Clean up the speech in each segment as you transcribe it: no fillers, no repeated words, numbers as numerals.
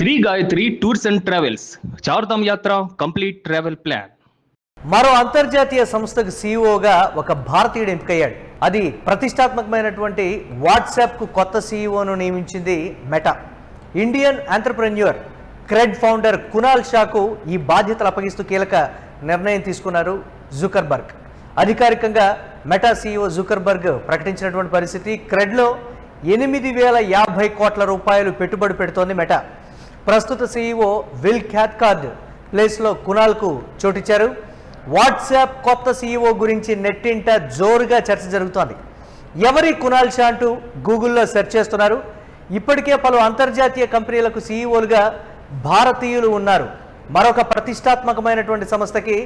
Shri Gayatri tours and travels Chardham యాత్ర complete travel plan. మరో అంతర్జాతీయ సంస్థకు సీఈఓగా ఒక భారతీయుడు ఎంపికయ్యాడు. అది ప్రతిష్టాత్మకమైనటువంటి వాట్సాప్కు కొత్త సీఈఓను నియమించింది Meta. Indian entrepreneur CRED founder Kunal షాకు ఈ బాధ్యతలు అప్పగిస్తూ కీలక నిర్ణయం తీసుకున్నారు జుకర్బర్గ్. అధికారికంగా మెటా సీఈఓ జుకర్బర్గ్ ప్రకటించినటువంటి పరిస్థితి. క్రెడ్లో 8,050 కోట్ల రూపాయలు పెట్టుబడి పెడుతోంది మెటా. ప్రస్తుత సీఈఓ విల్ క్యాథ్కార్డ్ ప్లేస్లో కునాల్కు చోటిచ్చారు. వాట్సాప్ కొత్త సీఈఓ గురించి నెట్టింట జోరుగా చర్చ జరుగుతోంది. ఎవరి కునాల్ షా అంటూ గూగుల్లో సెర్చ్ చేస్తున్నారు. ఇప్పటికే పలు అంతర్జాతీయ కంపెనీలకు సీఈఓలుగా భారతీయులు ఉన్నారు. మరొక ప్రతిష్టాత్మకమైనటువంటి సంస్థకి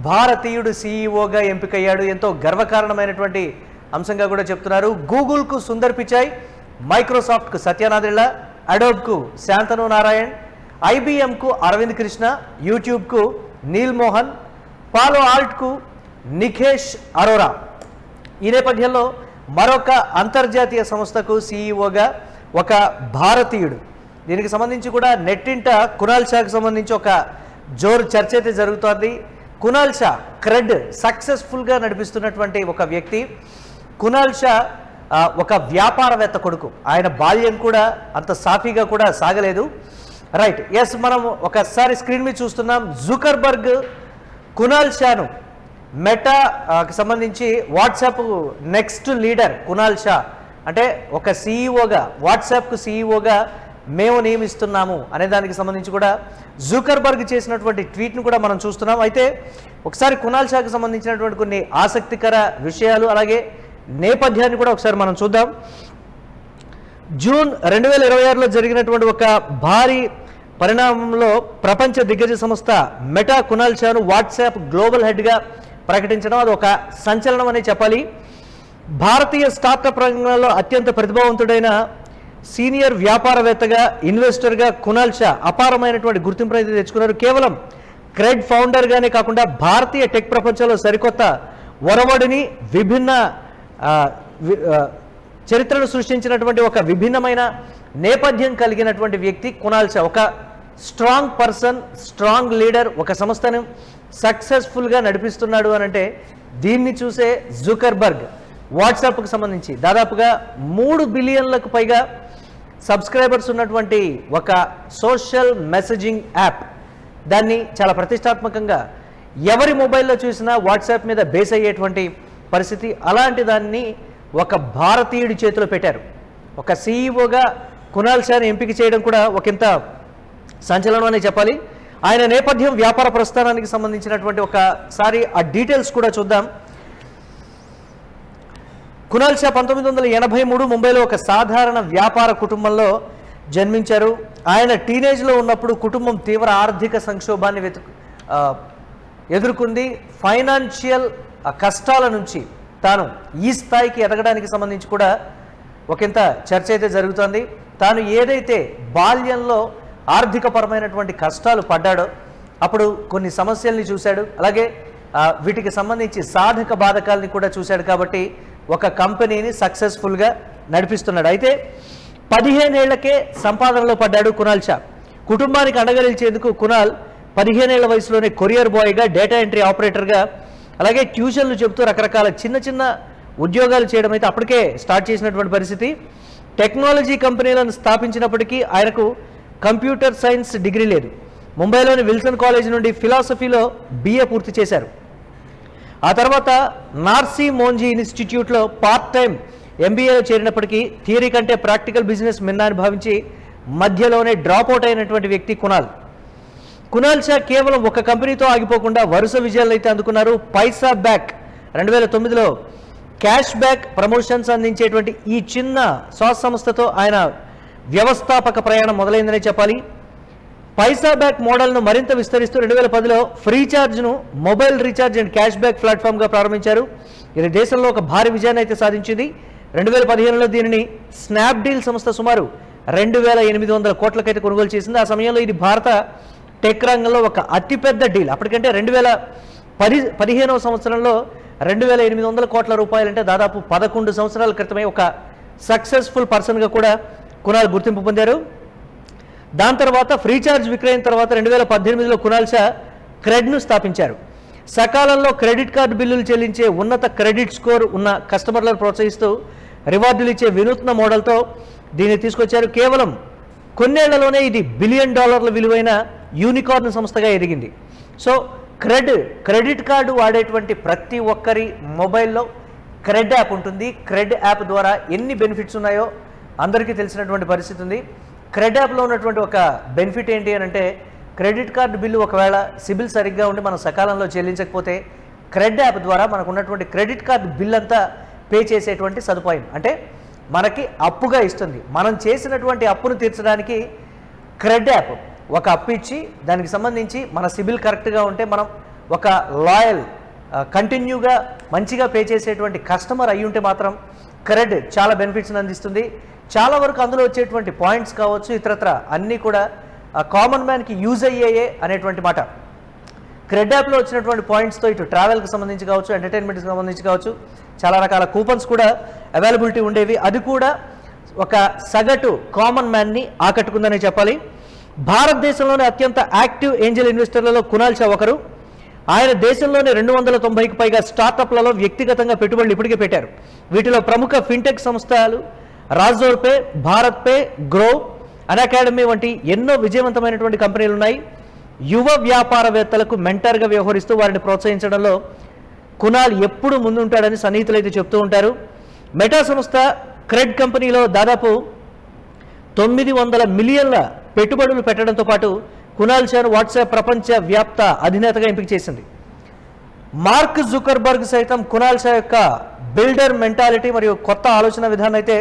భారతీయుడు సీఈఓగా ఎంపికయ్యాడు. ఎంతో గర్వకారణమైనటువంటి అంశంగా కూడా చెప్తున్నారు. గూగుల్కు సుందర్ పిచాయ్, మైక్రోసాఫ్ట్కు సత్యనాదెళ్ల, అడోబ్కు శాంతను నారాయణ్, ఐబిఎంకు అరవింద్ కృష్ణ, యూట్యూబ్కు నీల్ మోహన్, పాలో ఆల్ట్కు నిఖేష్ అరోరా. ఈ నేపథ్యంలో మరొక అంతర్జాతీయ సంస్థకు సీఈఓగా ఒక భారతీయుడు. దీనికి సంబంధించి కూడా నెట్టింట కునాల్ షాకు సంబంధించి ఒక జోరు చర్చ అయితే జరుగుతోంది. కునాల్ షా క్రెడ్ సక్సెస్ఫుల్గా నడిపిస్తున్నటువంటి ఒక వ్యక్తి. కునాల్ షా ఒక వ్యాపారవేత్త కొడుకు. ఆయన బాల్యం కూడా అంత సాఫీగా కూడా సాగలేదు. రైట్, ఎస్, మనం ఒకసారి స్క్రీన్ మీద చూస్తున్నాం. జుకర్బర్గ్ కునాల్ షాను మెటాకి సంబంధించి WhatsApp next leader Kunal Shah అంటే ఒక సీఈఓగా, వాట్సాప్కు సీఈఓగా మేము నియమిస్తున్నాము అనే దానికి సంబంధించి కూడా జుకర్బర్గ్ చేసినటువంటి ట్వీట్ను కూడా మనం చూస్తున్నాం. అయితే ఒకసారి కునాల్ షాకి సంబంధించినటువంటి కొన్ని ఆసక్తికర విషయాలు అలాగే నేపథ్యాన్ని కూడా ఒకసారి మనం చూద్దాం. జూన్ 2026లో జరిగినటువంటి ఒక భారీ పరిణామంలో ప్రపంచ దిగ్గజ సంస్థ మెటా కునాల్ షాను వాట్సాప్ గ్లోబల్ హెడ్గా ప్రకటించడం అది ఒక సంచలనం అనే చెప్పాలి. భారతీయ స్టార్టప్ రంగంలో అత్యంత ప్రతిభావంతుడైన సీనియర్ వ్యాపారవేత్తగా, ఇన్వెస్టర్గా కునాల్ షా అపారమైనటువంటి గుర్తింపు అయితే తెచ్చుకున్నారు. కేవలం క్రెడ్ ఫౌండర్గానే కాకుండా భారతీయ టెక్ ప్రపంచంలో సరికొత్త ఒరవడిని, విభిన్న చరిత్రను సృష్టించినటువంటి ఒక విభిన్నమైన నేపథ్యం కలిగినటువంటి వ్యక్తి కునాల్ షా. ఒక స్ట్రాంగ్ పర్సన్, స్ట్రాంగ్ లీడర్, ఒక సంస్థను సక్సెస్ఫుల్గా నడిపిస్తున్నాడు అని అంటే దీన్ని చూసే జుకర్బర్గ్ వాట్సాప్కి సంబంధించి దాదాపుగా 3 బిలియన్లకు పైగా సబ్స్క్రైబర్స్ ఉన్నటువంటి ఒక సోషల్ మెసేజింగ్ యాప్, దాన్ని చాలా ప్రతిష్టాత్మకంగా ఎవరి మొబైల్లో చూసినా వాట్సాప్ మీద బేస్ అయ్యేటువంటి పరిస్థితి, అలాంటి దాన్ని ఒక భారతీయుడి చేతిలో పెట్టారు. ఒక సీఈఓగా కునాల్ షాని ఎంపిక చేయడం కూడా ఒకంత సంచలనం అనే చెప్పాలి. ఆయన నేపథ్యం, వ్యాపార ప్రస్థానానికి సంబంధించినటువంటి ఒకసారి ఆ డీటెయిల్స్ కూడా చూద్దాం. కునాల్ షా 1983 ముంబైలో ఒక సాధారణ వ్యాపార కుటుంబంలో జన్మించారు. ఆయన టీనేజ్లో ఉన్నప్పుడు కుటుంబం తీవ్ర ఆర్థిక సంక్షోభాన్ని ఎదుర్కొంది. ఫైనాన్షియల్ కష్టాల నుంచి తాను ఈ స్థాయికి ఎదగడానికి సంబంధించి కూడా ఒకంత చర్చ అయితే జరుగుతుంది. తాను ఏదైతే బాల్యంలో ఆర్థికపరమైనటువంటి కష్టాలు పడ్డాడో అప్పుడు కొన్ని సమస్యల్ని చూశాడు, అలాగే వీటికి సంబంధించి సాధక బాధకాలని కూడా చూశాడు. కాబట్టి ఒక కంపెనీని సక్సెస్ఫుల్గా నడిపిస్తున్నాడు. అయితే 15 ఏళ్లకే సంపాదనలో పడ్డాడు కునాల్ షా. కుటుంబానికి అండగా నిలిచేందుకు కునాల్ 15 ఏళ్ల వయసులోనే కొరియర్ బాయ్గా, డేటా ఎంట్రీ ఆపరేటర్గా, అలాగే ట్యూషన్లు చెబుతూ రకరకాల చిన్న చిన్న ఉద్యోగాలు చేయడం అయితే అప్పటికే స్టార్ట్ చేసినటువంటి పరిస్థితి. టెక్నాలజీ కంపెనీలను స్థాపించినప్పటికీ ఆయనకు కంప్యూటర్ సైన్స్ డిగ్రీ లేదు. ముంబైలోని విల్సన్ కాలేజ్ నుండి ఫిలాసఫీలో BA పూర్తి చేశారు. ఆ తర్వాత నార్సీ మోంజీ ఇన్స్టిట్యూట్లో పార్ట్ టైం MBAలో చేరినప్పటికీ థియరీ కంటే ప్రాక్టికల్ బిజినెస్ మిన్నాన్ని భావించి మధ్యలోనే డ్రాప్అవుట్ అయినటువంటి వ్యక్తి కునాల్. కునాల్ షా కేవలం ఒక కంపెనీతో ఆగిపోకుండా వరుస విజయాలు అయితే అందుకున్నారు. పైసా బ్యాక్ 2009లో క్యాష్ బ్యాక్ ప్రమోషన్స్ అందించేటువంటి ఈ చిన్న సాస్ సంస్థతో ఆయన వ్యవస్థాపక ప్రయాణం మొదలైందనే చెప్పాలి. పైసా బ్యాక్ మోడల్ను మరింత విస్తరిస్తూ 2010లో ఫ్రీచార్జ్ను mobile recharge and cash back ప్లాట్ఫామ్గా ప్రారంభించారు. ఇది దేశంలో ఒక భారీ విజయాన్ని అయితే సాధించింది. 2015లో దీనిని స్నాప్డీల్ సంస్థ సుమారు 2,800 కోట్లకైతే కొనుగోలు చేసింది. ఆ సమయంలో ఇది భారత టెక్ రంగంలో ఒక అతిపెద్ద డీల్. అప్పటికంటే 2015వ సంవత్సరంలో 2,800 కోట్ల రూపాయలు అంటే దాదాపు 11 సంవత్సరాల క్రితమే ఒక సక్సెస్ఫుల్ పర్సన్గా కూడా కునాల్ గుర్తింపు పొందారు. దాని తర్వాత ఫ్రీచార్జ్ విక్రయం తర్వాత 2018లో కునాల్ షా క్రెడ్ను స్థాపించారు. సకాలంలో క్రెడిట్ కార్డు బిల్లులు చెల్లించే ఉన్నత క్రెడిట్ స్కోర్ ఉన్న కస్టమర్లను ప్రోత్సహిస్తూ రివార్డులు ఇచ్చే వినూత్న మోడల్తో దీన్ని తీసుకొచ్చారు. కేవలం కొన్నేళ్లలోనే ఇది $1 బిలియన్ విలువైన యూనికార్న్ సంస్థగా ఎదిగింది. సో క్రెడిట్ కార్డు వాడేటువంటి ప్రతి ఒక్కరి మొబైల్లో క్రెడ్ యాప్ ఉంటుంది. క్రెడ్ యాప్ ద్వారా ఎన్ని బెనిఫిట్స్ ఉన్నాయో అందరికీ తెలిసినటువంటి పరిస్థితి ఉంది. క్రెడ్ యాప్లో ఉన్నటువంటి ఒక బెనిఫిట్ ఏంటి అని అంటే, క్రెడిట్ కార్డు బిల్లు ఒకవేళ సిబిల్ సరిగ్గా ఉండి మనం సకాలంలో చెల్లించకపోతే క్రెడ్ యాప్ ద్వారా మనకు ఉన్నటువంటి క్రెడిట్ కార్డు బిల్ అంతా పే చేసేటువంటి సదుపాయం, అంటే మనకి అప్పుగా ఇస్తుంది. మనం చేసినటువంటి అప్పును తీర్చడానికి క్రెడ్ యాప్ ఒక అప్పు ఇచ్చి దానికి సంబంధించి మన సిబిల్ కరెక్ట్గా ఉంటే మనం ఒక లాయల్ కంటిన్యూగా మంచిగా పే చేసేటువంటి కస్టమర్ అయి ఉంటే మాత్రం క్రెడ్ చాలా బెనిఫిట్స్ని అందిస్తుంది. చాలా వరకు అందులో వచ్చేటువంటి పాయింట్స్ కావచ్చు, ఇతరత్ర అన్నీ కూడా కామన్ మ్యాన్కి యూజ్ అయ్యాయే అనేటువంటి మాట. క్రెడ్ యాప్లో వచ్చినటువంటి పాయింట్స్తో ఇటు ట్రావెల్కి సంబంధించి కావచ్చు, ఎంటర్టైన్మెంట్కి సంబంధించి కావచ్చు, చాలా రకాల కూపన్స్ కూడా అవైలబిలిటీ ఉండేవి. అది కూడా ఒక సగటు కామన్ మ్యాన్ని ఆకట్టుకుందని చెప్పాలి. భారతదేశంలోనే అత్యంత యాక్టివ్ ఏంజల్ ఇన్వెస్టర్లలో కునాల్ షా ఒకరు. ఆయన దేశంలోనే 290కి పైగా స్టార్టప్లలో వ్యక్తిగతంగా పెట్టుబడులు ఇప్పటికే పెట్టారు. వీటిలో ప్రముఖ ఫిన్టెక్ సంస్థలు Razorpay, BharatPe, Groww, Unacademy వంటి ఎన్నో విజయవంతమైనటువంటి కంపెనీలు ఉన్నాయి. యువ వ్యాపారవేత్తలకు మెంటర్గా వ్యవహరిస్తూ వారిని ప్రోత్సహించడంలో కునాల్ ఎప్పుడు ముందుంటాడని సన్నిహితులు అయితే చెప్తూ ఉంటారు. మెటా సంస్థ క్రెడ్ కంపెనీలో దాదాపు 900 మిలియన్ల పెట్టుబడులు పెట్టడంతో పాటు కునాల్ షాను వాట్సాప్ ప్రపంచ వ్యాప్త అధినేతగా ఎంపిక చేసింది. మార్క్ జుకర్బర్గ్ సైతం కునాల్ షా యొక్క బిల్డర్ మెంటాలిటీ మరియు కొత్త ఆలోచన విధానం అయితే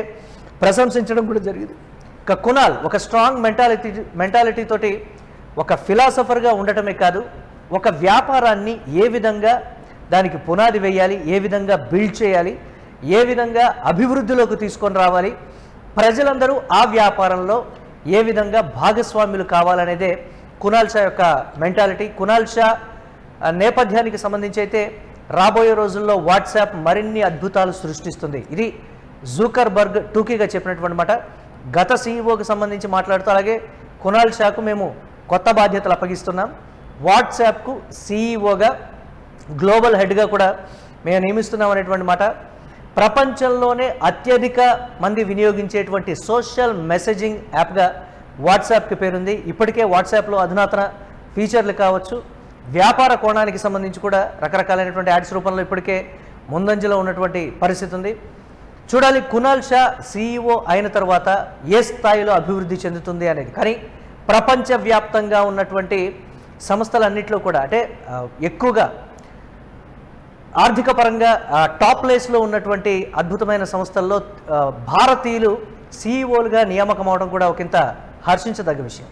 ప్రశంసించడం కూడా జరిగింది. ఇక కునాల్ ఒక స్ట్రాంగ్ మెంటాలిటీ తోటి ఒక ఫిలాసఫర్గా ఉండటమే కాదు, ఒక వ్యాపారాన్ని ఏ విధంగా దానికి పునాది వేయాలి, ఏ విధంగా బిల్డ్ చేయాలి, ఏ విధంగా అభివృద్ధిలోకి తీసుకొని రావాలి, ప్రజలందరూ ఆ వ్యాపారంలో ఏ విధంగా భాగస్వాములు కావాలనేదే కునాల్ షా యొక్క మెంటాలిటీ. కునాల్ షా నేపథ్యానికి సంబంధించి అయితే రాబోయే రోజుల్లో వాట్సాప్ మరిన్ని అద్భుతాలు సృష్టిస్తుంది. ఇది జూకర్బర్గ్ టూకీగా చెప్పినటువంటి మాట. గత సీఈఓకి సంబంధించి మాట్లాడుతూ అలాగే కునాల్ షాకు మేము కొత్త బాధ్యతలు అప్పగిస్తున్నాం. వాట్సాప్కు సీఈఓగా గ్లోబల్ హెడ్గా కూడా మేము నియమిస్తున్నాం అనేటువంటి మాట. ప్రపంచంలోనే అత్యధిక మంది వినియోగించేటువంటి సోషల్ మెసేజింగ్ యాప్గా వాట్సాప్కి పేరుంది. ఇప్పటికే వాట్సాప్లో అధునాతన ఫీచర్లు కావచ్చు, వ్యాపార కోణానికి సంబంధించి కూడా రకరకాలైనటువంటి యాడ్స్ రూపంలో ఇప్పటికే ముందంజలో ఉన్నటువంటి పరిస్థితి ఉంది. చూడాలి కునాల్ షా సీఈఓ అయిన తర్వాత ఏ స్థాయిలో అభివృద్ధి చెందుతుంది అనేది. కానీ ప్రపంచవ్యాప్తంగా ఉన్నటువంటి సంస్థలన్నింటిలో కూడా అంటే ఎక్కువగా ఆర్థిక పరంగా టాప్ ప్లేస్లో ఉన్నటువంటి అద్భుతమైన సంస్థల్లో భారతీయులు సీఈఓలుగా నియామకం అవడం కూడా ఒకంత హర్షించదగ్గ విషయం.